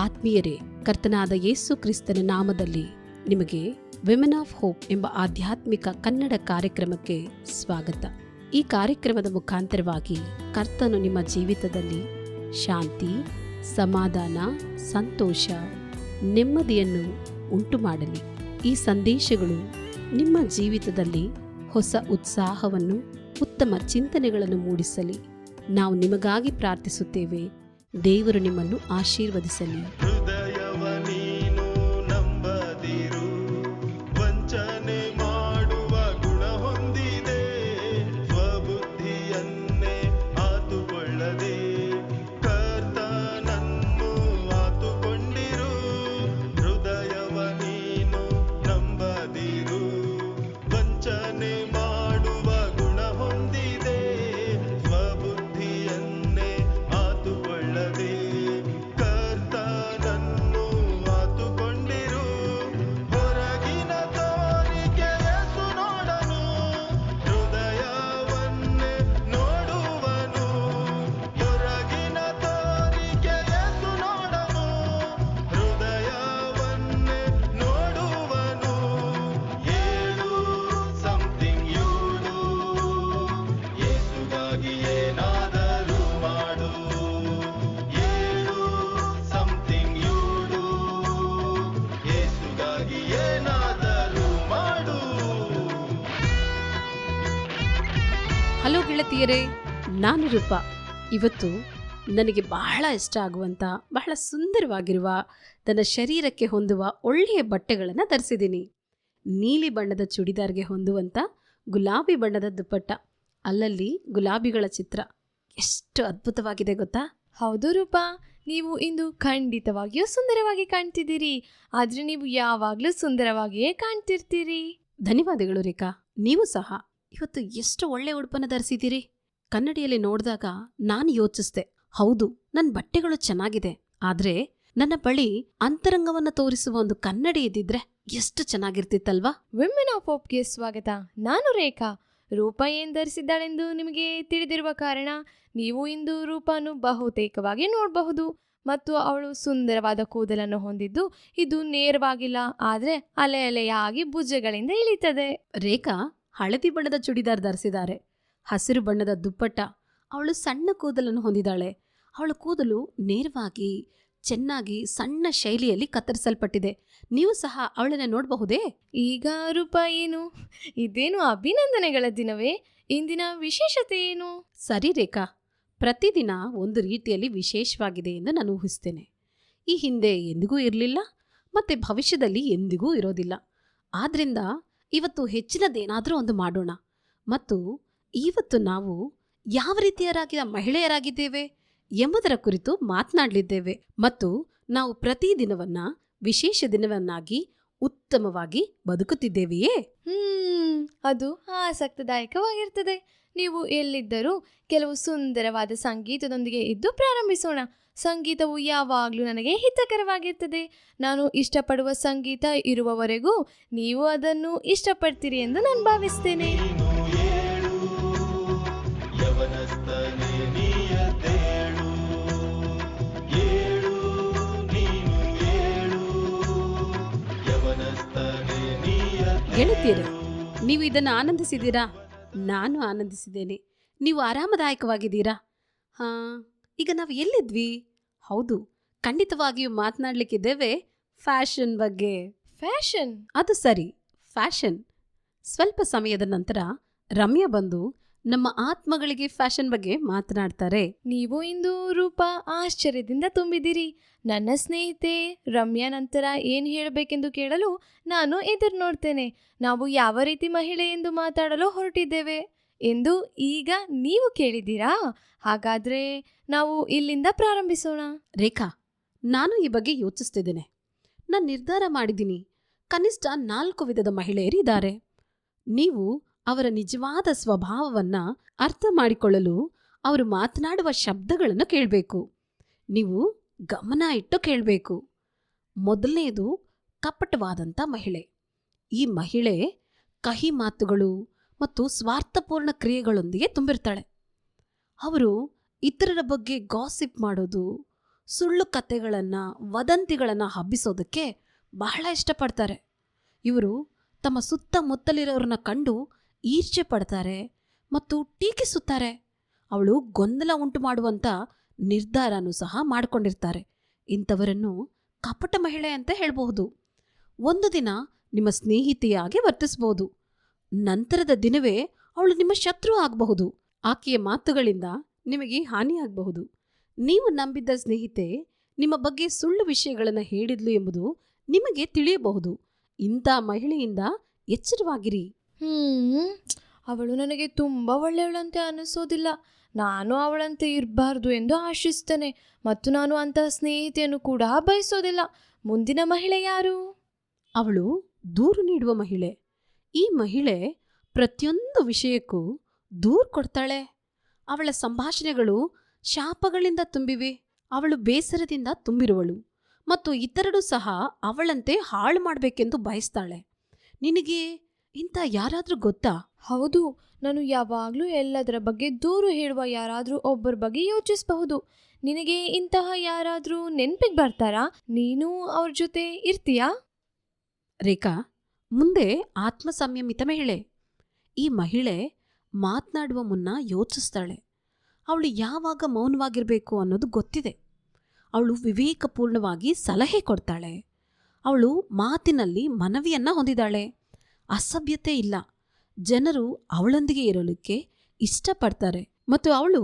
ಆತ್ಮೀಯರೇ, ಕರ್ತನಾದ ಯೇಸು ಕ್ರಿಸ್ತನ ನಾಮದಲ್ಲಿ ನಿಮಗೆ ವಿಮೆನ್ ಆಫ್ ಹೋಪ್ ಎಂಬ ಆಧ್ಯಾತ್ಮಿಕ ಕನ್ನಡ ಕಾರ್ಯಕ್ರಮಕ್ಕೆ ಸ್ವಾಗತ. ಈ ಕಾರ್ಯಕ್ರಮದ ಮುಖಾಂತರವಾಗಿ ಕರ್ತನು ನಿಮ್ಮ ಜೀವಿತದಲ್ಲಿ ಶಾಂತಿ, ಸಮಾಧಾನ, ಸಂತೋಷ, ನೆಮ್ಮದಿಯನ್ನು ಉಂಟು ಮಾಡಲಿ. ಈ ಸಂದೇಶಗಳು ನಿಮ್ಮ ಜೀವಿತದಲ್ಲಿ ಹೊಸ ಉತ್ಸಾಹವನ್ನು, ಉತ್ತಮ ಚಿಂತನೆಗಳನ್ನು ಮೂಡಿಸಲಿ. ನಾವು ನಿಮಗಾಗಿ ಪ್ರಾರ್ಥಿಸುತ್ತೇವೆ. ದೇವರು ನಿಮ್ಮನ್ನು ಆಶೀರ್ವದಿಸಲಿ. ಹಲೋ ಗೆಳತಿಯರೇ, ನಾನು ರೂಪಾ. ಇವತ್ತು ನನಗೆ ಬಹಳ ಇಷ್ಟ ಆಗುವಂಥ, ಬಹಳ ಸುಂದರವಾಗಿರುವ, ತನ್ನ ಶರೀರಕ್ಕೆ ಹೊಂದುವ ಒಳ್ಳೆಯ ಬಟ್ಟೆಗಳನ್ನು ಧರಿಸಿದ್ದೀನಿ. ನೀಲಿ ಬಣ್ಣದ ಚೂಡಿದಾರ್ಗೆ ಹೊಂದುವಂಥ ಗುಲಾಬಿ ಬಣ್ಣದ ದುಪ್ಪಟ್ಟ, ಅಲ್ಲಲ್ಲಿ ಗುಲಾಬಿಗಳ ಚಿತ್ರ ಎಷ್ಟು ಅದ್ಭುತವಾಗಿದೆ ಗೊತ್ತಾ? ಹೌದು ರೂಪಾ, ನೀವು ಇಂದು ಖಂಡಿತವಾಗಿಯೂ ಸುಂದರವಾಗಿ ಕಾಣ್ತಿದ್ದೀರಿ. ಆದ್ರೆ ನೀವು ಯಾವಾಗ್ಲೂ ಸುಂದರವಾಗಿಯೇ ಕಾಣ್ತಿರ್ತೀರಿ. ಧನ್ಯವಾದಗಳು ರೇಖಾ. ನೀವು ಸಹ ಇವತ್ತು ಎಷ್ಟು ಒಳ್ಳೆ ಉಡುಪನ್ನು ಧರಿಸಿದ್ದೀರಿ. ಕನ್ನಡಿಯಲ್ಲಿ ನೋಡಿದಾಗ ನಾನು ಯೋಚಿಸ್ದೆ, ಹೌದು, ನನ್ನ ಬಟ್ಟೆಗಳು ಚೆನ್ನಾಗಿದೆ, ಆದ್ರೆ ನನ್ನ ಬಳಿ ಅಂತರಂಗವನ್ನು ತೋರಿಸುವ ಒಂದು ಕನ್ನಡಿ ಇದ್ದಿದ್ರೆ ಎಷ್ಟು ಚೆನ್ನಾಗಿರ್ತಿತ್ತಲ್ವಾ? ವಿಮೆನ್ ಆಫ್ ಹೋಪ್ಗೆ ಸ್ವಾಗತ. ನಾನು ರೇಖಾ. ರೂಪಾ ಏನ್ ಧರಿಸಿದ್ದಾಳೆಂದು ನಿಮಗೆ ತಿಳಿದಿರುವ ಕಾರಣ ನೀವು ಇಂದು ರೂಪಾನು ಬಹುತೇಕವಾಗಿ ನೋಡಬಹುದು. ಮತ್ತು ಅವಳು ಸುಂದರವಾದ ಕೂದಲನ್ನು ಹೊಂದಿದ್ದು, ಇದು ನೇರವಾಗಿಲ್ಲ, ಆದ್ರೆ ಅಲೆ ಅಲೆಯಾಗಿ ಭುಜಗಳಿಂದ ಇಳಿತದೆ. ರೇಖಾ ಹಳದಿ ಬಣ್ಣದ ಚೂಡಿದಾರ್ ಧರಿಸಿದ್ದಾರೆ, ಹಸಿರು ಬಣ್ಣದ ದುಪ್ಪಟ್ಟ. ಅವಳು ಸಣ್ಣ ಕೂದಲನ್ನು ಹೊಂದಿದ್ದಾಳೆ. ಅವಳ ಕೂದಲು ನೇರವಾಗಿ, ಚೆನ್ನಾಗಿ, ಸಣ್ಣ ಶೈಲಿಯಲ್ಲಿ ಕತ್ತರಿಸಲ್ಪಟ್ಟಿದೆ. ನೀವು ಸಹ ಅವಳನ್ನ ನೋಡಬಹುದೇ? ಈಗ ರೂಪಾ, ಏನು ಇದೇನು ಅಭಿನಂದನೆಗಳ ದಿನವೇ? ಇಂದಿನ ವಿಶೇಷತೆ ಏನು? ಸರಿ ರೇಖಾ, ಪ್ರತಿದಿನ ಒಂದು ರೀತಿಯಲ್ಲಿ ವಿಶೇಷವಾಗಿದೆ ಎಂದು ನಾನು ಊಹಿಸ್ತೇನೆ. ಈ ಹಿಂದೆ ಎಂದಿಗೂ ಇರಲಿಲ್ಲ, ಮತ್ತೆ ಭವಿಷ್ಯದಲ್ಲಿ ಎಂದಿಗೂ ಇರೋದಿಲ್ಲ. ಆದ್ರಿಂದ ಇವತ್ತು ಹೆಚ್ಚಿನದೇನಾದರೂ ಒಂದು ಮಾಡೋಣ. ಮತ್ತು ಇವತ್ತು ನಾವು ಯಾವ ರೀತಿಯರಾಗಿದ್ದ ಮಹಿಳೆಯರಾಗಿದ್ದೇವೆ ಎಂಬುದರ ಕುರಿತು ಮಾತನಾಡಲಿದ್ದೇವೆ. ಮತ್ತು ನಾವು ಪ್ರತಿದಿನವನ್ನ ವಿಶೇಷ ದಿನವನ್ನಾಗಿ ಉತ್ತಮವಾಗಿ ಬದುಕುತ್ತಿದ್ದೇವೆಯೇ? ಅದು ಆಸಕ್ತಿದಾಯಕವಾಗಿರ್ತದೆ. ನೀವು ಎಲ್ಲಿದ್ದರೂ ಕೆಲವು ಸುಂದರವಾದ ಸಂಗೀತದೊಂದಿಗೆ ಇದ್ದು ಪ್ರಾರಂಭಿಸೋಣ. ಸಂಗೀತವು ಯಾವಾಗಲೂ ನನಗೆ ಹಿತಕರವಾಗಿರ್ತದೆ. ನಾನು ಇಷ್ಟಪಡುವ ಸಂಗೀತ ಇರುವವರೆಗೂ ನೀವು ಅದನ್ನು ಇಷ್ಟಪಡ್ತೀರಿ ಎಂದು ನಾನು ಭಾವಿಸ್ತೇನೆ. ಗೆಳತಿಯರೇ, ನೀವು ಇದನ್ನು ಆನಂದಿಸಿದ್ದೀರಾ? ನಾನು ಆನಂದಿಸಿದ್ದೇನೆ. ನೀವು ಆರಾಮದಾಯಕವಾಗಿದ್ದೀರಾ? ಈಗ ನಾವು ಎಲ್ಲಿದ್ವಿ? ಹೌದು, ಖಂಡಿತವಾಗಿಯೂ ಮಾತನಾಡಲಿಕ್ಕಿದ್ದೇವೆ ಫ್ಯಾಷನ್ ಬಗ್ಗೆ. ಫ್ಯಾಷನ್? ಅದು ಸರಿ, ಫ್ಯಾಷನ್. ಸ್ವಲ್ಪ ಸಮಯದ ನಂತರ ರಮ್ಯಾ ಬಂದು ನಮ್ಮ ಆತ್ಮಗಳಿಗೆ ಫ್ಯಾಷನ್ ಬಗ್ಗೆ ಮಾತನಾಡ್ತಾರೆ. ನೀವು ಇಂದು ರೂಪಾ ಆಶ್ಚರ್ಯದಿಂದ ತುಂಬಿದಿರಿ. ನನ್ನ ಸ್ನೇಹಿತೆ ರಮ್ಯಾ ನಂತರ ಏನು ಹೇಳಬೇಕೆಂದು ಕೇಳಲು ನಾನು ಎದುರು ನೋಡ್ತೇನೆ. ನಾವು ಯಾವ ರೀತಿ ಮಹಿಳೆ ಎಂದು ಮಾತಾಡಲು ಹೊರಟಿದ್ದೇವೆ ಎಂದು ಈಗ ನೀವು ಕೇಳಿದ್ದೀರಾ? ಹಾಗಾದ್ರೆ ನಾವು ಇಲ್ಲಿಂದ ಪ್ರಾರಂಭಿಸೋಣ. ರೇಖಾ, ನಾನು ಈ ಬಗ್ಗೆ ಯೋಚಿಸ್ತಿದ್ದೇನೆ. ನಾನು ನಿರ್ಧಾರ ಮಾಡಿದ್ದೀನಿ, ಕನಿಷ್ಠ 4 ವಿಧದ ಮಹಿಳೆಯರಿದ್ದಾರೆ. ನೀವು ಅವರ ನಿಜವಾದ ಸ್ವಭಾವವನ್ನು ಅರ್ಥ ಮಾಡಿಕೊಳ್ಳಲು ಅವರು ಮಾತನಾಡುವ ಶಬ್ದಗಳನ್ನು ಕೇಳಬೇಕು. ನೀವು ಗಮನ ಇಟ್ಟು ಕೇಳಬೇಕು. ಮೊದಲನೇದು ಕಪಟವಾದಂಥ ಮಹಿಳೆ. ಈ ಮಹಿಳೆ ಕಹಿ ಮಾತುಗಳು ಮತ್ತು ಸ್ವಾರ್ಥಪೂರ್ಣ ಕ್ರಿಯೆಗಳೊಂದಿಗೆ ತುಂಬಿರ್ತಾಳೆ. ಅವರು ಇತರರ ಬಗ್ಗೆ ಗಾಸಿಪ್ ಮಾಡೋದು, ಸುಳ್ಳು ಕಥೆಗಳನ್ನು ವದಂತಿಗಳನ್ನು ಹಬ್ಬಿಸೋದಕ್ಕೆ ಬಹಳ ಇಷ್ಟಪಡ್ತಾರೆ. ಇವರು ತಮ್ಮ ಸುತ್ತಮುತ್ತಲಿರೋರನ್ನ ಕಂಡು ಈರ್ಷ್ಯೆ ಪಡ್ತಾರೆ ಮತ್ತು ಟೀಕಿಸುತ್ತಾರೆ. ಅವಳು ಗೊಂದಲ ಉಂಟು ಮಾಡುವಂಥ ನಿರ್ಧಾರನೂ ಸಹ ಮಾಡಿಕೊಂಡಿರ್ತಾರೆ. ಇಂಥವರನ್ನು ಕಪಟ ಮಹಿಳೆ ಅಂತ ಹೇಳಬಹುದು. ಒಂದು ದಿನ ನಿಮ್ಮ ಸ್ನೇಹಿತೆಯಾಗಿ ವರ್ತಿಸಬಹುದು. ನಂತರದ ದಿನವೇ ಅವಳು ನಿಮ್ಮ ಶತ್ರು ಆಗಬಹುದು. ಆಕೆಯ ಮಾತುಗಳಿಂದ ನಿಮಗೆ ಹಾನಿಯಾಗಬಹುದು. ನೀವು ನಂಬಿದ್ದ ಸ್ನೇಹಿತೆ ನಿಮ್ಮ ಬಗ್ಗೆ ಸುಳ್ಳು ವಿಷಯಗಳನ್ನು ಹೇಳಿದ್ಲು ಎಂಬುದು ನಿಮಗೆ ತಿಳಿಯಬಹುದು. ಇಂಥ ಮಹಿಳೆಯಿಂದ ಎಚ್ಚರವಾಗಿರಿ. ಅವಳು ನನಗೆ ತುಂಬ ಒಳ್ಳೆಯವಳಂತೆ ಅನ್ನಿಸೋದಿಲ್ಲ. ನಾನು ಅವಳಂತೆ ಇರಬಾರ್ದು ಎಂದು ಆಶಿಸ್ತೇನೆ ಮತ್ತು ನಾನು ಅಂತಹ ಸ್ನೇಹಿತೆಯನ್ನು ಕೂಡ ಬಯಸೋದಿಲ್ಲ. ಮುಂದಿನ ಮಹಿಳೆ ಯಾರು? ಅವಳು ದೂರು ನೀಡುವ ಮಹಿಳೆ. ಈ ಮಹಿಳೆ ಪ್ರತಿಯೊಂದು ವಿಷಯಕ್ಕೂ ದೂರು ಕೊಡ್ತಾಳೆ. ಅವಳ ಸಂಭಾಷಣೆಗಳು ಶಾಪಗಳಿಂದ ತುಂಬಿವೆ. ಅವಳು ಬೇಸರದಿಂದ ತುಂಬಿರುವಳು ಮತ್ತು ಇತರರು ಸಹ ಅವಳಂತೆ ಹಾಳು ಮಾಡಬೇಕೆಂದು ಬಯಸ್ತಾಳೆ. ನಿನಗೆ ಇಂಥ ಯಾರಾದರೂ ಗೊತ್ತಾ? ಹೌದು, ನಾನು ಯಾವಾಗಲೂ ಎಲ್ಲದರ ಬಗ್ಗೆ ದೂರು ಹೇಳುವ ಯಾರಾದರೂ ಒಬ್ಬರ ಬಗ್ಗೆ ಯೋಚಿಸಬಹುದು. ನಿನಗೆ ಇಂತಹ ಯಾರಾದರೂ ನೆನಪಿಗೆ ಬರ್ತಾರಾ? ನೀನು ಅವ್ರ ಜೊತೆ ಇರ್ತೀಯಾ? ರೇಖಾ, ಮುಂದೆ ಆತ್ಮ ಸಂಯಮಿತ ಮಹಿಳೆ. ಈ ಮಹಿಳೆ ಮಾತನಾಡುವ ಮುನ್ನ ಯೋಚಿಸ್ತಾಳೆ. ಅವಳು ಯಾವಾಗ ಮೌನವಾಗಿರಬೇಕು ಅನ್ನೋದು ಗೊತ್ತಿದೆ. ಅವಳು ವಿವೇಕಪೂರ್ಣವಾಗಿ ಸಲಹೆ ಕೊಡ್ತಾಳೆ. ಅವಳು ಮಾತಿನಲ್ಲಿ ಮನವಿಯನ್ನ ಹೊಂದಿದ್ದಾಳೆ. ಅಸಭ್ಯತೆ ಇಲ್ಲ. ಜನರು ಅವಳೊಂದಿಗೆ ಇರಲಿಕ್ಕೆ ಇಷ್ಟಪಡ್ತಾರೆ ಮತ್ತು ಅವಳು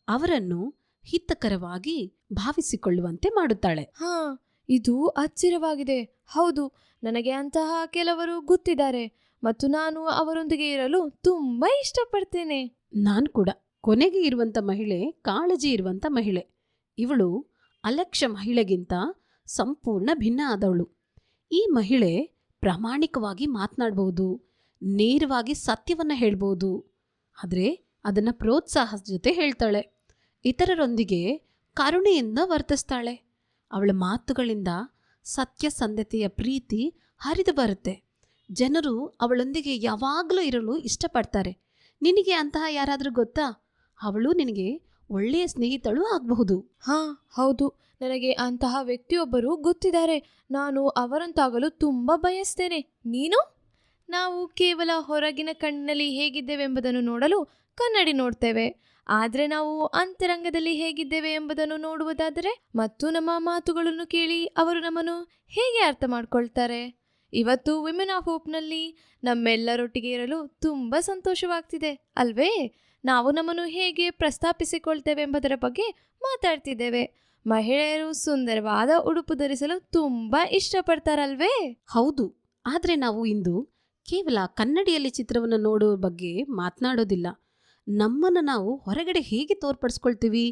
ಅವರನ್ನು ಹಿತಕರವಾಗಿ ಭಾವಿಸಿಕೊಳ್ಳುವಂತೆ ಮಾಡುತ್ತಾಳೆ. ಇದು ಆಶ್ಚರ್ಯವಾಗಿದೆ. ಹೌದು, ನನಗೆ ಅಂತಹ ಕೆಲವರು ಗೊತ್ತಿದ್ದಾರೆ ಮತ್ತು ನಾನು ಅವರೊಂದಿಗೆ ಇರಲು ತುಂಬಾ ಇಷ್ಟಪಡ್ತೇನೆ. ನಾನು ಕೂಡ. ಕೊನೆಗೆ ಇರುವಂಥ ಮಹಿಳೆ ಕಾಳಜಿ ಇರುವಂಥ ಮಹಿಳೆ. ಇವಳು ಅಲಕ್ಷ್ಯ ಮಹಿಳೆಗಿಂತ ಸಂಪೂರ್ಣ ಭಿನ್ನ ಆದವಳು. ಈ ಮಹಿಳೆ ಪ್ರಾಮಾಣಿಕವಾಗಿ ಮಾತನಾಡಬಹುದು, ನೇರವಾಗಿ ಸತ್ಯವನ್ನು ಹೇಳ್ಬೋದು, ಆದರೆ ಅದನ್ನು ಪ್ರೋತ್ಸಾಹದ ಜೊತೆ ಹೇಳ್ತಾಳೆ. ಇತರರೊಂದಿಗೆ ಕರುಣೆಯಿಂದ ವರ್ತಿಸ್ತಾಳೆ. ಅವಳ ಮಾತುಗಳಿಂದ ಸತ್ಯಸಂಧತೆಯ ಪ್ರೀತಿ ಹರಿದು ಬರುತ್ತೆ. ಜನರು ಅವಳೊಂದಿಗೆ ಯಾವಾಗಲೂ ಇರಲು ಇಷ್ಟಪಡ್ತಾರೆ. ನಿನಗೆ ಅಂತಹ ಯಾರಾದರೂ ಗೊತ್ತಾ? ಅವಳು ನಿನಗೆ ಒಳ್ಳೆಯ ಸ್ನೇಹಿತಳು ಆಗಬಹುದು. ಹೌದು, ನನಗೆ ಅಂತಹ ವ್ಯಕ್ತಿಯೊಬ್ಬರು ಗೊತ್ತಿದ್ದಾರೆ. ನಾನು ಅವರಂತಾಗಲು ತುಂಬ ಬಯಸ್ತೇನೆ. ನೀನು? ನಾವು ಕೇವಲ ಹೊರಗಿನ ಕಣ್ಣಿನಲ್ಲಿ ಹೇಗಿದ್ದೇವೆಂಬುದನ್ನು ನೋಡಲು ಕನ್ನಡಿ ನೋಡ್ತೇವೆ. ಆದರೆ ನಾವು ಅಂತರಂಗದಲ್ಲಿ ಹೇಗಿದ್ದೇವೆ ಎಂಬುದನ್ನು ನೋಡುವುದಾದರೆ ಮತ್ತು ನಮ್ಮ ಮಾತುಗಳನ್ನು ಕೇಳಿ ಅವರು ನಮ್ಮನ್ನು ಹೇಗೆ ಅರ್ಥ ಮಾಡ್ಕೊಳ್ತಾರೆ? ಇವತ್ತು ವಿಮೆನ್ ಆಫ್ ಹೋಪ್ನಲ್ಲಿ ನಮ್ಮೆಲ್ಲರೊಟ್ಟಿಗೆ ಇರಲು ತುಂಬ ಸಂತೋಷವಾಗ್ತಿದೆ ಅಲ್ವೇ? ನಾವು ನಮ್ಮನ್ನು ಹೇಗೆ ಪ್ರಸ್ತಾಪಿಸಿಕೊಳ್ತೇವೆ ಎಂಬುದರ ಬಗ್ಗೆ ಮಾತಾಡ್ತಿದ್ದೇವೆ. ಮಹಿಳೆಯರು ಸುಂದರವಾದ ಉಡುಪು ಧರಿಸಲು ತುಂಬ ಇಷ್ಟಪಡ್ತಾರಲ್ವೇ? ಹೌದು, ಆದರೆ ನಾವು ಇಂದು ಕೇವಲ ಕನ್ನಡಿಯಲ್ಲಿ ಚಿತ್ರವನ್ನು ನೋಡುವ ಬಗ್ಗೆ ಮಾತನಾಡೋದಿಲ್ಲ. ನಮ್ಮನ್ನು ನಾವು ಹೊರಗಡೆ ಹೇಗೆ ತೋರ್ಪಡಿಸ್ಕೊಳ್ತೀವಿ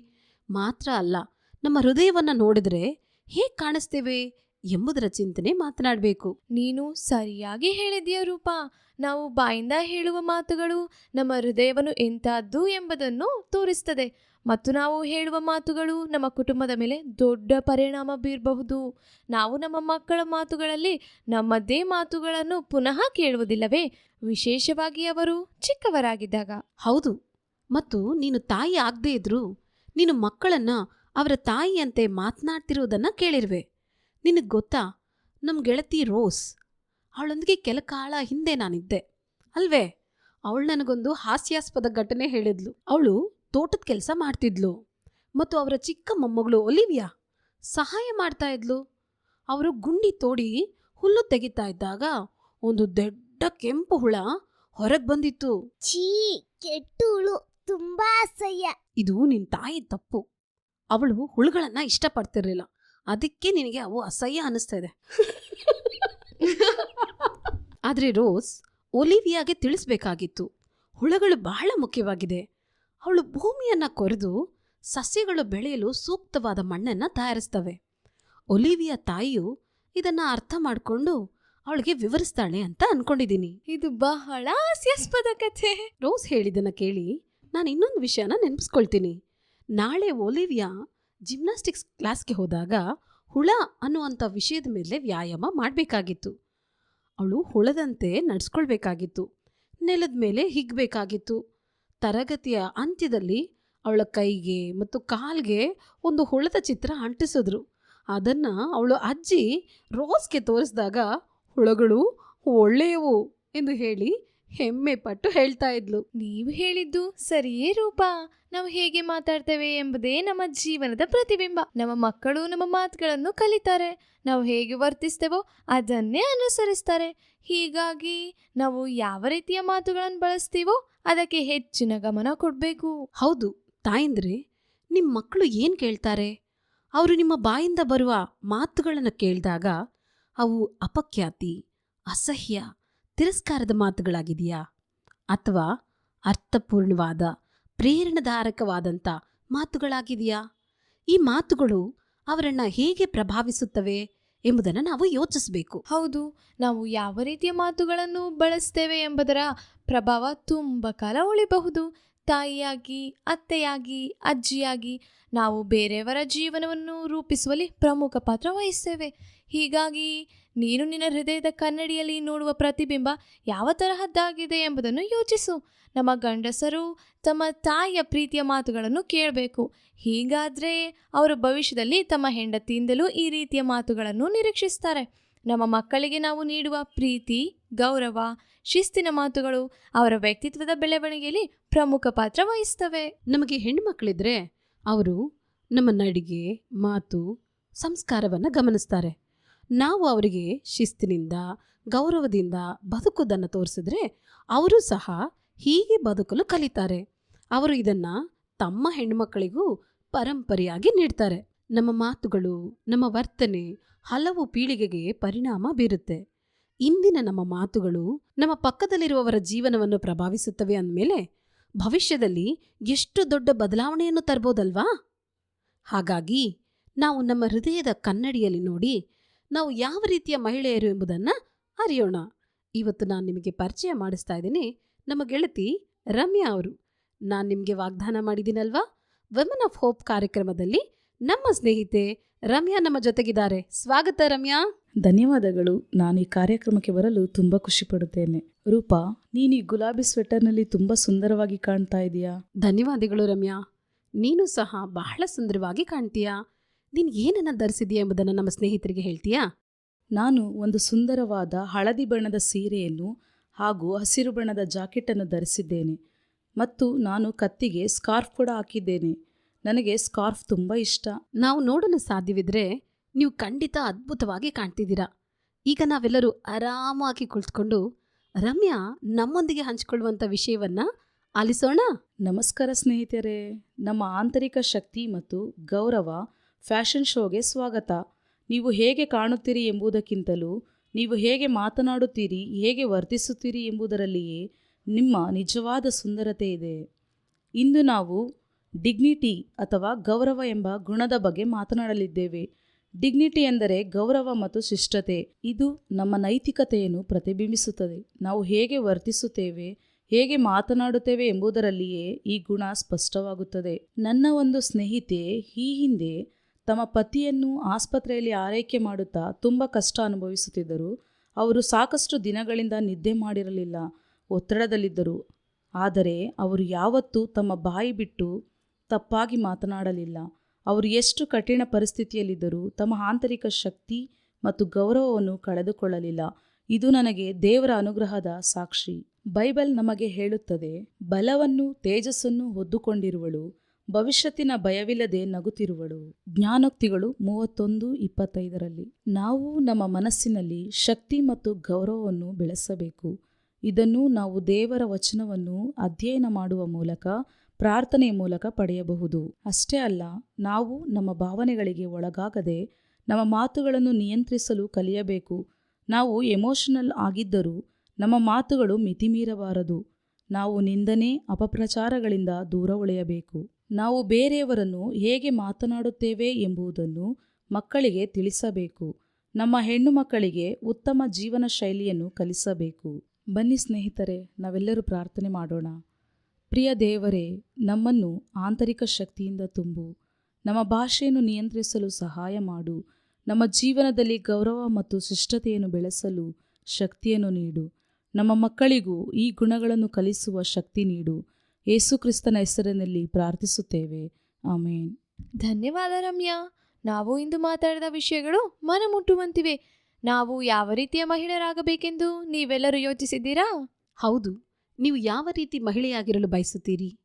ಮಾತ್ರ ಅಲ್ಲ, ನಮ್ಮ ಹೃದಯವನ್ನು ನೋಡಿದ್ರೆ ಹೇಗೆ ಕಾಣಿಸ್ತೇವೆ ಎಂಬುದರ ಚಿಂತನೆ ಮಾತನಾಡಬೇಕು. ನೀನು ಸರಿಯಾಗಿ ಹೇಳಿದ್ಯಾ ರೂಪಾ. ನಾವು ಬಾಯಿಂದ ಹೇಳುವ ಮಾತುಗಳು ನಮ್ಮ ಹೃದಯವನ್ನು ಎಂಥದ್ದು ಎಂಬುದನ್ನು ತೋರಿಸ್ತದೆ ಮತ್ತು ನಾವು ಹೇಳುವ ಮಾತುಗಳು ನಮ್ಮ ಕುಟುಂಬದ ಮೇಲೆ ದೊಡ್ಡ ಪರಿಣಾಮ ಬೀರಬಹುದು. ನಾವು ನಮ್ಮ ಮಕ್ಕಳ ಮಾತುಗಳಲ್ಲಿ ನಮ್ಮದೇ ಮಾತುಗಳನ್ನು ಪುನಃ ಕೇಳುವುದಿಲ್ಲವೇ, ವಿಶೇಷವಾಗಿ ಅವರು ಚಿಕ್ಕವರಾಗಿದ್ದಾಗ? ಹೌದು, ಮತ್ತು ನೀನು ತಾಯಿ ಆಗದೇ ಇದ್ರೂ ನೀನು ಮಕ್ಕಳನ್ನ ಅವರ ತಾಯಿಯಂತೆ ಮಾತನಾಡ್ತಿರೋದನ್ನು ಕೇಳಿರುವೆ. ನಿನಗೆ ಗೊತ್ತಾ, ನಮ್ಮ ಗೆಳತಿ ರೋಸ್, ಅವಳೊಂದಿಗೆ ಕೆಲ ಕಾಲ ಹಿಂದೆ ನಾನಿದ್ದೆ ಅಲ್ವೇ? ಅವಳು ನನಗೊಂದು ಹಾಸ್ಯಾಸ್ಪದ ಘಟನೆ ಹೇಳಿದ್ಲು. ಅವಳು ತೋಟದ ಕೆಲಸ ಮಾಡ್ತಿದ್ಲು ಮತ್ತು ಅವರ ಚಿಕ್ಕ ಮೊಮ್ಮಗಳು ಒಲಿವಿಯಾ ಸಹಾಯ ಮಾಡ್ತಾ ಇದ್ಲು. ಅವರು ಗುಂಡಿ ತೋಡಿ ಹುಲ್ಲು ತೆಗಿತಾ ಇದ್ದಾಗ ಒಂದು ದೊಡ್ಡ ಕೆಂಪು ಹುಳ ಹೊರಗೆ ಬಂದಿತ್ತು. ಛೀ, ಕೆಟ್ಟು ಹುಳು, ತುಂಬಾ ಅಸಹ್ಯ. ಇದು ನಿನ್ ತಾಯಿ ತಪ್ಪು. ಅವಳು ಹುಳುಗಳನ್ನ ಇಷ್ಟಪಡ್ತಿರ್ಲಿಲ್ಲ, ಅದಕ್ಕೆ ನಿನಗೆ ಅವು ಅಸಹ್ಯ ಅನ್ನಿಸ್ತಾ ಇದೆ. ಆದರೆ ರೋಸ್ ಒಲಿವಿಯಾಗೆ ತಿಳಿಸ್ಬೇಕಾಗಿತ್ತು, ಹುಳಗಳು ಬಹಳ ಮುಖ್ಯವಾಗಿದೆ. ಅವಳು ಭೂಮಿಯನ್ನು ಕೊರೆದು ಸಸ್ಯಗಳು ಬೆಳೆಯಲು ಸೂಕ್ತವಾದ ಮಣ್ಣನ್ನು ತಯಾರಿಸ್ತವೆ. ಒಲಿವಿಯಾ ತಾಯಿಯು ಇದನ್ನ ಅರ್ಥ ಮಾಡಿಕೊಂಡು ಅವಳಿಗೆ ವಿವರಿಸ್ತಾಳೆ ಅಂತ ಅನ್ಕೊಂಡಿದ್ದೀನಿ. ಇದು ಬಹಳ ಹಾಸ್ಯಾಸ್ಪದ ಕಥೆ. ರೋಸ್ ಹೇಳಿದ್ದನ್ನ ಕೇಳಿ ನಾನು ಇನ್ನೊಂದು ವಿಷಯನ ನೆನಪಿಸ್ಕೊಳ್ತೀನಿ. ನಾಳೆ ಒಲಿವಿಯಾ ಜಿಮ್ನಾಸ್ಟಿಕ್ಸ್ ಕ್ಲಾಸ್ಗೆ ಹೋದಾಗ ಹುಳ ಅನ್ನುವಂಥ ವಿಷಯದ ಮೇಲೆ ವ್ಯಾಯಾಮ ಮಾಡಬೇಕಾಗಿತ್ತು. ಅವಳು ಹುಳದಂತೆ ನಡ್ಸ್ಕೊಳ್ಬೇಕಾಗಿತ್ತು, ನೆಲದ ಮೇಲೆ ಹಿಗ್ಬೇಕಾಗಿತ್ತು. ತರಗತಿಯ ಅಂತ್ಯದಲ್ಲಿ ಅವಳ ಕೈಗೆ ಮತ್ತು ಕಾಲ್ಗೆ ಒಂದು ಹುಳದ ಚಿತ್ರ ಅಂಟಿಸಿದ್ರು. ಅದನ್ನ ಅವಳು ಅಜ್ಜಿ ರೋಸ್ಗೆ ತೋರಿಸಿದಾಗ ಹುಳಗಳು ಒಳ್ಳೆಯವು ಎಂದು ಹೇಳಿ ಹೆಮ್ಮೆ ಪಟ್ಟು ಹೇಳ್ತಾ ಇದ್ಲು. ನೀವು ಹೇಳಿದ್ದು ಸರಿಯೇ ರೂಪಾ. ನಾವು ಹೇಗೆ ಮಾತಾಡ್ತೇವೆ ಎಂಬುದೇ ನಮ್ಮ ಜೀವನದ ಪ್ರತಿಬಿಂಬ. ನಮ್ಮ ಮಕ್ಕಳು ನಮ್ಮ ಮಾತುಗಳನ್ನು ಕಲಿತಾರೆ. ನಾವು ಹೇಗೆ ವರ್ತಿಸ್ತೇವೋ ಅದನ್ನೇ ಅನುಸರಿಸ್ತಾರೆ. ಹೀಗಾಗಿ ನಾವು ಯಾವ ರೀತಿಯ ಮಾತುಗಳನ್ನು ಬಳಸ್ತೀವೋ ಅದಕ್ಕೆ ಹೆಚ್ಚಿನ ಗಮನ ಕೊಡಬೇಕು. ಹೌದು ತಾಯಂದ್ರೆ, ನಿಮ್ಮ ಮಕ್ಕಳು ಏನ್ ಕೇಳ್ತಾರೆ? ಅವರು ನಿಮ್ಮ ಬಾಯಿಂದ ಬರುವ ಮಾತುಗಳನ್ನು ಕೇಳಿದಾಗ ಅವು ಅಪಖ್ಯಾತಿ, ಅಸಹ್ಯ, ತಿರಸ್ಕಾರದ ಮಾತುಗಳಾಗಿದೆಯಾ, ಅಥವಾ ಅರ್ಥಪೂರ್ಣವಾದ ಪ್ರೇರಣಾದಾಯಕವಾದಂಥ ಮಾತುಗಳಾಗಿದೆಯಾ? ಈ ಮಾತುಗಳು ಅವರನ್ನ ಹೇಗೆ ಪ್ರಭಾವಿಸುತ್ತವೆ ಎಂಬುದನ್ನು ನಾವು ಯೋಚಿಸಬೇಕು. ಹೌದು, ನಾವು ಯಾವ ರೀತಿಯ ಮಾತುಗಳನ್ನು ಬಳಸ್ತೇವೆ ಎಂಬುದರ ಪ್ರಭಾವ ತುಂಬ ಕಾಲ ಉಳಿಬಹುದು. ತಾಯಿಯಾಗಿ, ಅತ್ತೆಯಾಗಿ, ಅಜ್ಜಿಯಾಗಿ ನಾವು ಬೇರೆಯವರ ಜೀವನವನ್ನು ರೂಪಿಸುವಲ್ಲಿ ಪ್ರಮುಖ ಪಾತ್ರ ವಹಿಸ್ತೇವೆ. ಹೀಗಾಗಿ ನೀನು ನಿನ್ನ ಹೃದಯದ ಕನ್ನಡಿಯಲ್ಲಿ ನೋಡುವ ಪ್ರತಿಬಿಂಬ ಯಾವ ತರಹದ್ದಾಗಿದೆ ಎಂಬುದನ್ನು ಯೋಚಿಸು. ನಮ್ಮ ಗಂಡಸರು ತಮ್ಮ ತಾಯಿಯ ಪ್ರೀತಿಯ ಮಾತುಗಳನ್ನು ಕೇಳಬೇಕು. ಹೀಗಾದರೆ ಅವರು ಭವಿಷ್ಯದಲ್ಲಿ ತಮ್ಮ ಹೆಂಡತಿಯಿಂದಲೂ ಈ ರೀತಿಯ ಮಾತುಗಳನ್ನು ನಿರೀಕ್ಷಿಸ್ತಾರೆ. ನಮ್ಮ ಮಕ್ಕಳಿಗೆ ನಾವು ನೀಡುವ ಪ್ರೀತಿ, ಗೌರವ, ಶಿಸ್ತಿನ ಮಾತುಗಳು ಅವರ ವ್ಯಕ್ತಿತ್ವದ ಬೆಳವಣಿಗೆಯಲ್ಲಿ ಪ್ರಮುಖ ಪಾತ್ರ ವಹಿಸ್ತವೆ. ನಮಗೆ ಹೆಣ್ಣುಮಕ್ಕಳಿದ್ರೆ ಅವರು ನಮ್ಮ ನಡಿಗೆ, ಮಾತು, ಸಂಸ್ಕಾರವನ್ನು ಗಮನಿಸ್ತಾರೆ. ನಾವು ಅವರಿಗೆ ಶಿಸ್ತಿನಿಂದ, ಗೌರವದಿಂದ ಬದುಕುವುದನ್ನು ತೋರಿಸಿದ್ರೆ ಅವರು ಸಹ ಹೀಗೆ ಬದುಕಲು ಕಲಿತಾರೆ. ಅವರು ಇದನ್ನ ತಮ್ಮ ಹೆಣ್ಣುಮಕ್ಕಳಿಗೂ ಪರಂಪರೆಯಾಗಿ ನೀಡ್ತಾರೆ. ನಮ್ಮ ಮಾತುಗಳು, ನಮ್ಮ ವರ್ತನೆ ಹಲವು ಪೀಳಿಗೆಗೆ ಪರಿಣಾಮ ಬೀರುತ್ತೆ. ಇಂದಿನ ನಮ್ಮ ಮಾತುಗಳು ನಮ್ಮ ಪಕ್ಕದಲ್ಲಿರುವವರ ಜೀವನವನ್ನು ಪ್ರಭಾವಿಸುತ್ತವೆ ಅಂದಮೇಲೆ ಭವಿಷ್ಯದಲ್ಲಿ ಎಷ್ಟು ದೊಡ್ಡ ಬದಲಾವಣೆಯನ್ನು ತರ್ಬೋದಲ್ವಾ? ಹಾಗಾಗಿ ನಾವು ನಮ್ಮ ಹೃದಯದ ಕನ್ನಡಿಯಲ್ಲಿ ನೋಡಿ ನಾವು ಯಾವ ರೀತಿಯ ಮಹಿಳೆಯರು ಎಂಬುದನ್ನು ಅರಿಯೋಣ. ಇವತ್ತು ನಾನು ನಿಮಗೆ ಪರಿಚಯ ಮಾಡಿಸ್ತಾ ಇದ್ದೀನಿ ನಮ್ಮ ಗೆಳತಿ ರಮ್ಯಾ ಅವರು. ನಾನು ನಿಮಗೆ ವಾಗ್ದಾನ ಮಾಡಿದ್ದೀನಲ್ವಾ, ವುಮೆನ್ ಆಫ್ ಹೋಪ್ ಕಾರ್ಯಕ್ರಮದಲ್ಲಿ ನಮ್ಮ ಸ್ನೇಹಿತೆ ರಮ್ಯಾ ನಮ್ಮ ಜೊತೆಗಿದ್ದಾರೆ. ಸ್ವಾಗತ ರಮ್ಯಾ. ಧನ್ಯವಾದಗಳು. ನಾನು ಈ ಕಾರ್ಯಕ್ರಮಕ್ಕೆ ಬರಲು ತುಂಬ ಖುಷಿ ಪಡುತ್ತೇನೆ. ರೂಪಾ, ನೀನು ಈ ಗುಲಾಬಿ ಸ್ವೆಟರ್ನಲ್ಲಿ ತುಂಬ ಸುಂದರವಾಗಿ ಕಾಣ್ತಾ ಇದೀಯಾ. ಧನ್ಯವಾದಗಳು ರಮ್ಯಾ. ನೀನು ಸಹ ಬಹಳ ಸುಂದರವಾಗಿ ಕಾಣ್ತೀಯಾ. ನೀನು ಏನನ್ನ ಧರಿಸಿದೀಯ ಎಂಬುದನ್ನು ನಮ್ಮ ಸ್ನೇಹಿತರಿಗೆ ಹೇಳ್ತೀಯಾ? ನಾನು ಒಂದು ಸುಂದರವಾದ ಹಳದಿ ಬಣ್ಣದ ಸೀರೆಯನ್ನು ಹಾಗೂ ಹಸಿರು ಬಣ್ಣದ ಜಾಕೆಟನ್ನು ಧರಿಸಿದ್ದೇನೆ ಮತ್ತು ನಾನು ಕತ್ತಿಗೆ ಸ್ಕಾರ್ಫ್ ಕೂಡ ಹಾಕಿದ್ದೇನೆ. ನನಗೆ ಸ್ಕಾರ್ಫ್ ತುಂಬ ಇಷ್ಟ. ನಾವು ನೋಡಲು ಸಾಧ್ಯವಿದ್ರೆ ನೀವು ಖಂಡಿತ ಅದ್ಭುತವಾಗಿ ಕಾಣ್ತಿದ್ದೀರಾ. ಈಗ ನಾವೆಲ್ಲರೂ ಆರಾಮಾಗಿ ಕುಳಿತುಕೊಂಡು ರಮ್ಯಾ ನಮ್ಮೊಂದಿಗೆ ಹಂಚಿಕೊಳ್ಳುವಂಥ ವಿಷಯವನ್ನ ಆಲಿಸೋಣ. ನಮಸ್ಕಾರ ಸ್ನೇಹಿತರೆ. ನಮ್ಮ ಆಂತರಿಕ ಶಕ್ತಿ ಮತ್ತು ಗೌರವ ಫ್ಯಾಷನ್ ಶೋಗೆ ಸ್ವಾಗತ. ನೀವು ಹೇಗೆ ಕಾಣುತ್ತೀರಿ ಎಂಬುದಕ್ಕಿಂತಲೂ ನೀವು ಹೇಗೆ ಮಾತನಾಡುತ್ತೀರಿ, ಹೇಗೆ ವರ್ತಿಸುತ್ತೀರಿ ಎಂಬುದರಲ್ಲಿಯೇ ನಿಮ್ಮ ನಿಜವಾದ ಸುಂದರತೆ ಇದೆ. ಇಂದು ನಾವು ಡಿಗ್ನಿಟಿ ಅಥವಾ ಗೌರವ ಎಂಬ ಗುಣದ ಬಗ್ಗೆ ಮಾತನಾಡಲಿದ್ದೇವೆ. ಡಿಗ್ನಿಟಿ ಎಂದರೆ ಗೌರವ ಮತ್ತು ಶಿಷ್ಟತೆ. ಇದು ನಮ್ಮ ನೈತಿಕತೆಯನ್ನು ಪ್ರತಿಬಿಂಬಿಸುತ್ತದೆ. ನಾವು ಹೇಗೆ ವರ್ತಿಸುತ್ತೇವೆ, ಹೇಗೆ ಮಾತನಾಡುತ್ತೇವೆ ಎಂಬುದರಲ್ಲಿಯೇ ಈ ಗುಣ ಸ್ಪಷ್ಟವಾಗುತ್ತದೆ. ನನ್ನ ಒಂದು ಸ್ನೇಹಿತೆ ಈ ಹಿಂದೆ ತಮ್ಮ ಪತಿಯನ್ನು ಆಸ್ಪತ್ರೆಯಲ್ಲಿ ಆರೈಕೆ ಮಾಡುತ್ತಾ ತುಂಬ ಕಷ್ಟ ಅನುಭವಿಸುತ್ತಿದ್ದರು. ಅವರು ಸಾಕಷ್ಟು ದಿನಗಳಿಂದ ನಿದ್ದೆ ಮಾಡಿರಲಿಲ್ಲ, ಒತ್ತಡದಲ್ಲಿದ್ದರು. ಆದರೆ ಅವರು ಯಾವತ್ತೂ ತಮ್ಮ ಬಾಯಿ ಬಿಟ್ಟು ತಪ್ಪಾಗಿ ಮಾತನಾಡಲಿಲ್ಲ. ಅವರು ಎಷ್ಟು ಕಠಿಣ ಪರಿಸ್ಥಿತಿಯಲ್ಲಿದ್ದರೂ ತಮ್ಮ ಆಂತರಿಕ ಶಕ್ತಿ ಮತ್ತು ಗೌರವವನ್ನು ಕಳೆದುಕೊಳ್ಳಲಿಲ್ಲ. ಇದು ನನಗೆ ದೇವರ ಅನುಗ್ರಹದ ಸಾಕ್ಷಿ. ಬೈಬಲ್ ನಮಗೆ ಹೇಳುತ್ತದೆ, ಬಲವನ್ನು ತೇಜಸ್ಸನ್ನು ಹೊದ್ದುಕೊಂಡಿರುವಳು, ಭವಿಷ್ಯತ್ತಿನ ಭಯವಿಲ್ಲದೆ ನಗುತ್ತಿರುವಳು. ಜ್ಞಾನೋಕ್ತಿಗಳು 31:25. ನಾವು ನಮ್ಮ ಮನಸ್ಸಿನಲ್ಲಿ ಶಕ್ತಿ ಮತ್ತು ಗೌರವವನ್ನು ಬೆಳೆಸಬೇಕು. ಇದನ್ನು ನಾವು ದೇವರ ವಚನವನ್ನು ಅಧ್ಯಯನ ಮಾಡುವ ಮೂಲಕ, ಪ್ರಾರ್ಥನೆಯ ಮೂಲಕ ಪಡೆಯಬಹುದು. ಅಷ್ಟೇ ಅಲ್ಲ, ನಾವು ನಮ್ಮ ಭಾವನೆಗಳಿಗೆ ಒಳಗಾಗದೆ ನಮ್ಮ ಮಾತುಗಳನ್ನು ನಿಯಂತ್ರಿಸಲು ಕಲಿಯಬೇಕು. ನಾವು ಎಮೋಷನಲ್ ಆಗಿದ್ದರೂ ನಮ್ಮ ಮಾತುಗಳು ಮಿತಿಮೀರಬಾರದು. ನಾವು ನಿಂದನೆ, ಅಪಪ್ರಚಾರಗಳಿಂದ ದೂರ ಉಳಿಯಬೇಕು. ನಾವು ಬೇರೆಯವರನ್ನು ಹೇಗೆ ಮಾತನಾಡುತ್ತೇವೆ ಎಂಬುದನ್ನು ಮಕ್ಕಳಿಗೆ ತಿಳಿಸಬೇಕು. ನಮ್ಮ ಹೆಣ್ಣು ಮಕ್ಕಳಿಗೆ ಉತ್ತಮ ಜೀವನ ಶೈಲಿಯನ್ನು ಕಲಿಸಬೇಕು. ಬನ್ನಿ ಸ್ನೇಹಿತರೆ, ನಾವೆಲ್ಲರೂ ಪ್ರಾರ್ಥನೆ ಮಾಡೋಣ. ಪ್ರಿಯ ದೇವರೇ, ನಮ್ಮನ್ನು ಆಂತರಿಕ ಶಕ್ತಿಯಿಂದ ತುಂಬು. ನಮ್ಮ ಭಾಷೆಯನ್ನು ನಿಯಂತ್ರಿಸಲು ಸಹಾಯ ಮಾಡು. ನಮ್ಮ ಜೀವನದಲ್ಲಿ ಗೌರವ ಮತ್ತು ಶಿಷ್ಟತೆಯನ್ನು ಬೆಳೆಸಲು ಶಕ್ತಿಯನ್ನು ನೀಡು. ನಮ್ಮ ಮಕ್ಕಳಿಗೂ ಈ ಗುಣಗಳನ್ನು ಕಲಿಸುವ ಶಕ್ತಿ ನೀಡು. ಯೇಸು ಕ್ರಿಸ್ತನ ಹೆಸರಿನಲ್ಲಿ ಪ್ರಾರ್ಥಿಸುತ್ತೇವೆ. ಆಮೇನ್. ಧನ್ಯವಾದ ರಮ್ಯಾ. ನಾವು ಇಂದು ಮಾತಾಡಿದ ವಿಷಯಗಳು ಮನಮುಟ್ಟುವಂತಿವೆ. ನಾವು ಯಾವ ರೀತಿಯ ಮಹಿಳೆಯರಾಗಬೇಕೆಂದು ನೀವೆಲ್ಲರೂ ಯೋಚಿಸಿದ್ದೀರಾ? ಹೌದು, ನೀವು ಯಾವ ರೀತಿ ಮಹಿಳೆಯಾಗಿರಲು ಬಯಸುತ್ತೀರಿ?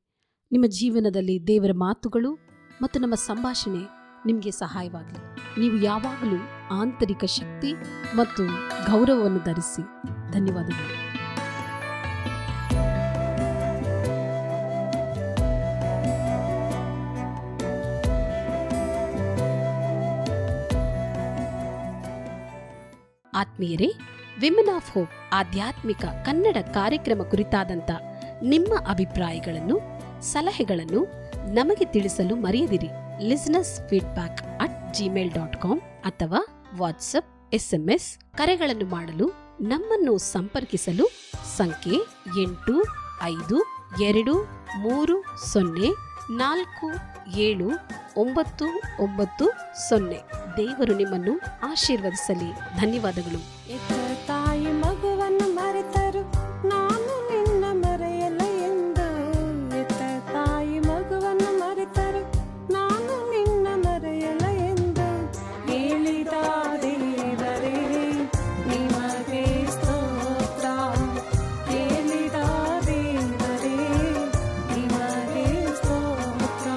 ನಿಮ್ಮ ಜೀವನದಲ್ಲಿ ದೇವರ ಮಾತುಗಳು ಮತ್ತು ನಮ್ಮ ಸಂಭಾಷಣೆ ನಿಮಗೆ ಸಹಾಯವಾಗಲಿ. ನೀವು ಯಾವಾಗಲೂ ಆಂತರಿಕ ಶಕ್ತಿ ಮತ್ತು ಗೌರವವನ್ನು ಧರಿಸಿ. ಧನ್ಯವಾದಗಳು. ಆತ್ಮೀಯರೇ, ವಿಮೆನ್ ಆಫ್ ಹೋಪ್ ಆಧ್ಯಾತ್ಮಿಕ ಕನ್ನಡ ಕಾರ್ಯಕ್ರಮ ಕುರಿತಾದಂಥ ನಿಮ್ಮ ಅಭಿಪ್ರಾಯಗಳನ್ನು, ಸಲಹೆಗಳನ್ನು ನಮಗೆ ತಿಳಿಸಲು ಮರೆಯದಿರಿ. ಲಿಸ್ನರ್ಸ್ ಫೀಡ್ಬ್ಯಾಕ್ @gmail.com ಅಥವಾ ವಾಟ್ಸಪ್, SMS, ಕರೆಗಳನ್ನು ಮಾಡಲು ನಮ್ಮನ್ನು ಸಂಪರ್ಕಿಸಲು ಸಂಖ್ಯೆ 8520407990. ದೇವರು ನಿಮ್ಮನ್ನು ಆಶೀರ್ವದಿಸಲಿ. ಧನ್ಯವಾದಗಳು. ತಾಯಿ ಮಗುವನ್ನು ಮರೆತರು ನಾನು ನಿನ್ನ ಮರೆಯಲ್ಲ ಎಂದು. ತಾಯಿ ಮಗುವನ್ನು ಮರೆತರು ನಾನು ನಿನ್ನ ಮರೆಯಲ್ಲ ಎಂದು ಹೇಳಿದ ದೇವರೇ ನಿಮಗೆ ಸ್ತೋತ್ರ. ಹೇಳಿದ ದೇವರೇ ನಿಮಗೆ ಸ್ತೋತ್ರ.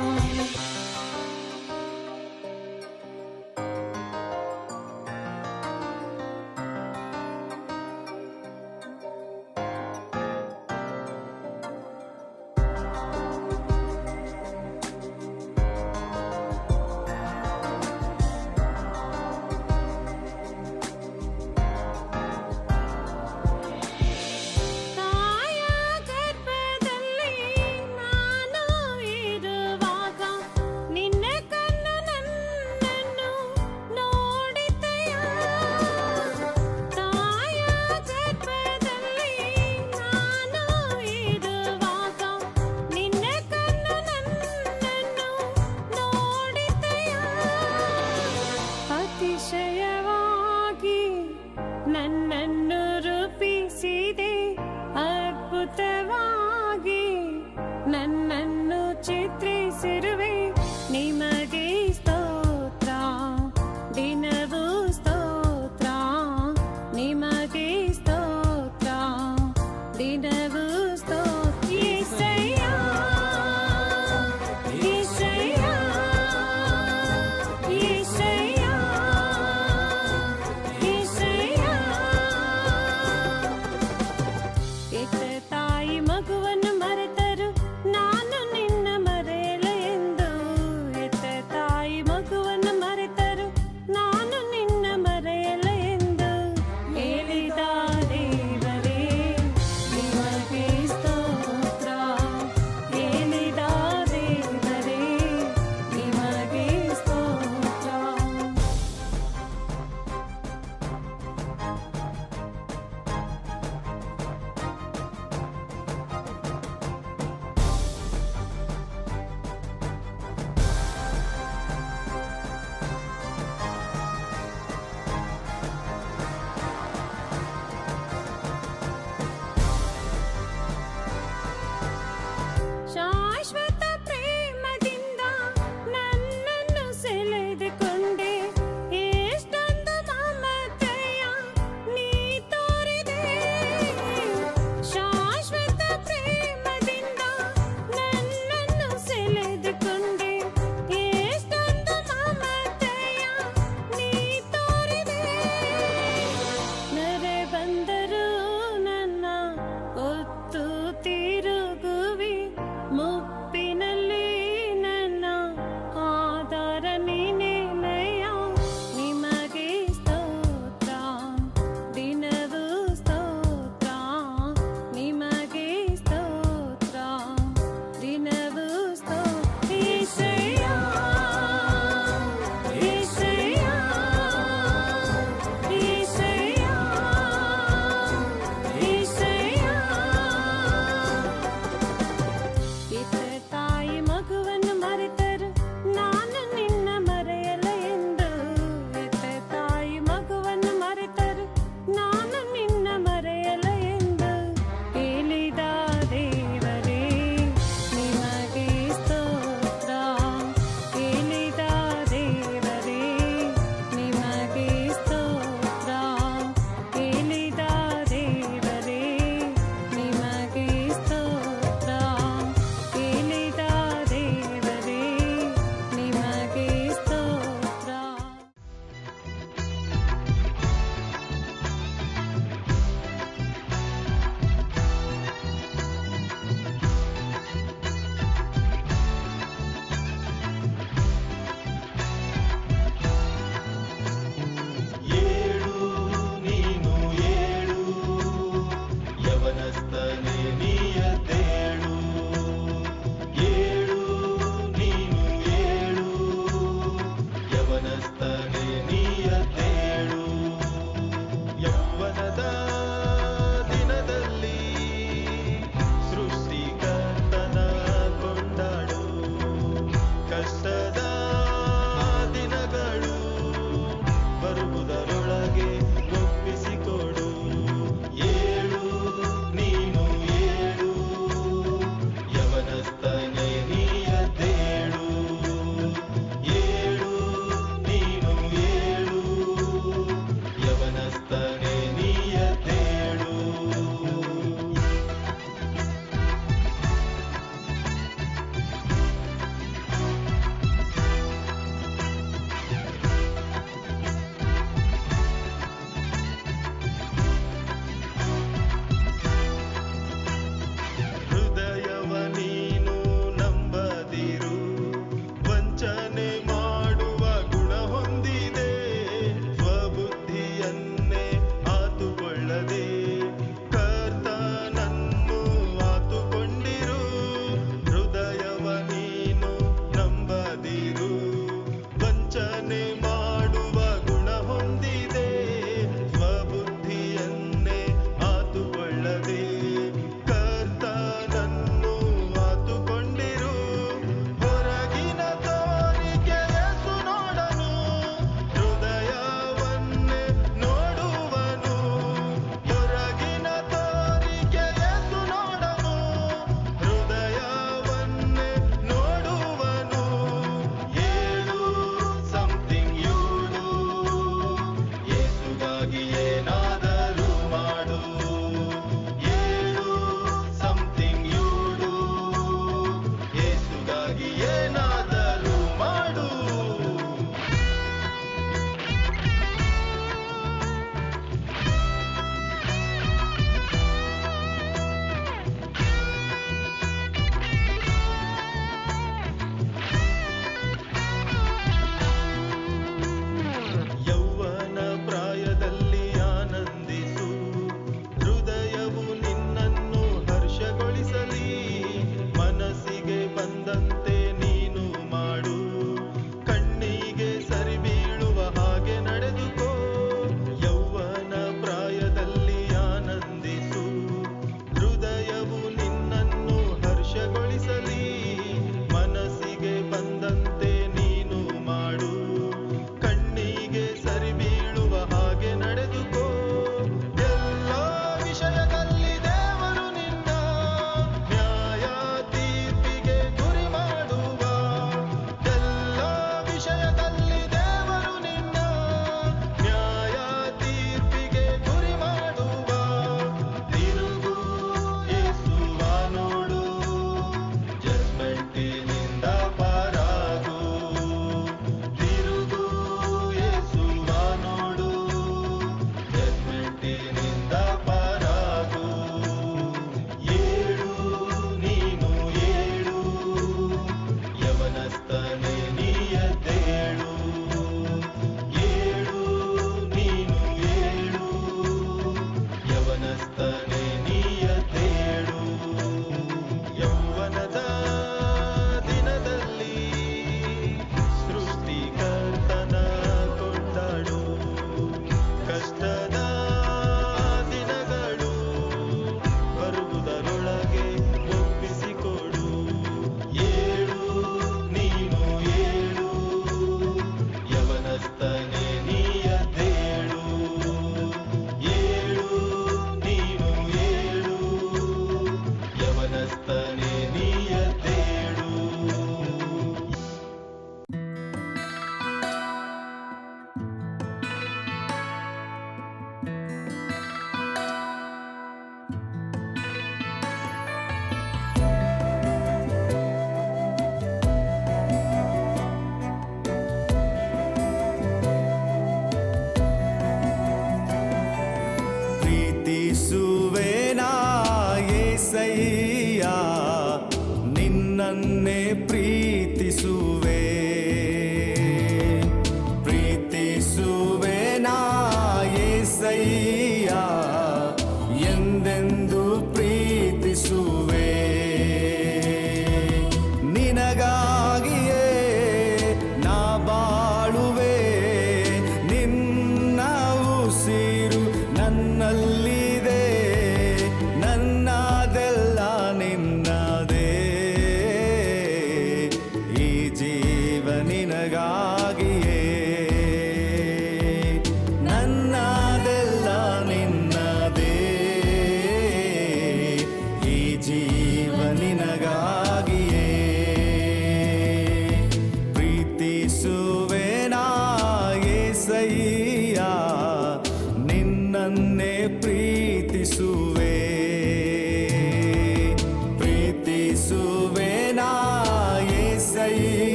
ಪ್ರೀತಿಸುವೆ